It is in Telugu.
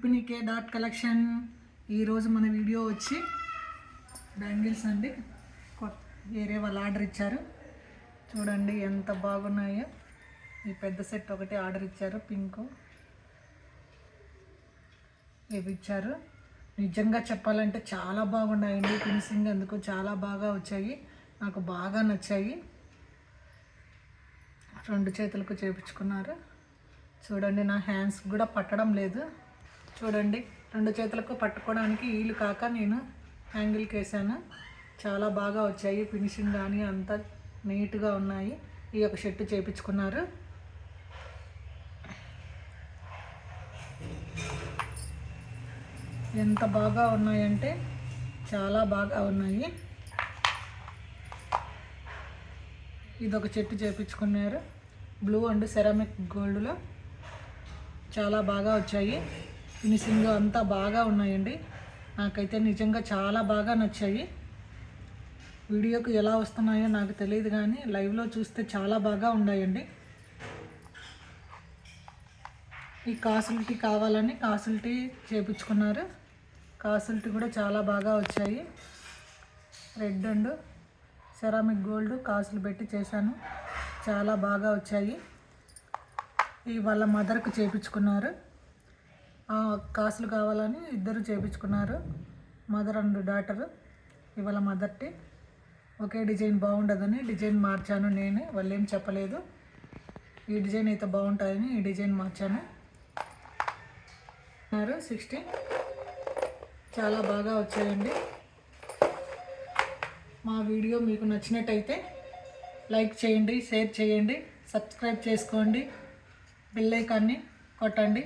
రుక్మిణికే డాట్ కలెక్షన్. ఈరోజు మన వీడియో వచ్చి బ్యాంగిల్స్ అండి. వేరే వాళ్ళు ఆర్డర్ ఇచ్చారు. చూడండి ఎంత బాగున్నాయో. ఈ పెద్ద సెట్ ఒకటి ఆర్డర్ ఇచ్చారు, పింక్ ఇవి ఇచ్చారు. నిజంగా చెప్పాలంటే చాలా బాగున్నాయండి. ఫినిషింగ్ అందుకు చాలా బాగా వచ్చాయి, నాకు బాగా నచ్చాయి. 2 చేతులకు చేపించుకున్నారు. చూడండి, నా హ్యాండ్స్ కూడా పట్టడం లేదు. చూడండి, 2 చేతులకు పట్టుకోవడానికి వీలు కాక నేను హ్యాంగిల్కి వేసాను. చాలా బాగా వచ్చాయి, ఫినిషింగ్ కానీ అంతా నీట్గా ఉన్నాయి. ఈ ఒక షర్ట్ చేపించుకున్నారు. ఎంత బాగా ఉన్నాయంటే చాలా బాగా ఉన్నాయి. ఇదొక చెట్టు చేపించుకున్నారు, బ్లూ అండ్ సెరామిక్ గోల్డ్లో. చాలా బాగా వచ్చాయి, ఫినిషింగ్ అంతా బాగా ఉన్నాయండి. నాకైతే నిజంగా చాలా బాగా నచ్చాయి. వీడియోకి ఎలా వస్తున్నాయో నాకు తెలియదు, కానీ లైవ్లో చూస్తే చాలా బాగా ఉన్నాయండి. ఈ కాసులటీ కావాలని కాసులటీ చేపించుకున్నారు. కాసులటీ కూడా చాలా బాగా వచ్చాయి. రెడ్ అండ్ సెరామిక్ గోల్డ్ కాసులు పెట్టి చేశాను, చాలా బాగా వచ్చాయి. ఈ వాళ్ళ మదర్కి చేపించుకున్నారు. కాసులు కావాలని ఇద్దరు చేపించుకున్నారు, మదర్ అండ్ డాటర్. ఇవాళ మదర్టి ఒకే డిజైన్ బాగుండదని డిజైన్ మార్చాను నేను, వాళ్ళు ఏం చెప్పలేదు. ఈ డిజైన్ అయితే బాగుంటుందని ఈ డిజైన్ మార్చాను. 16 చాలా బాగా వచ్చాయండి. మా వీడియో మీకు నచ్చినట్టయితే లైక్ చేయండి, షేర్ చేయండి, సబ్స్క్రైబ్ చేసుకోండి, బెల్ ఐకాన్ని కొట్టండి.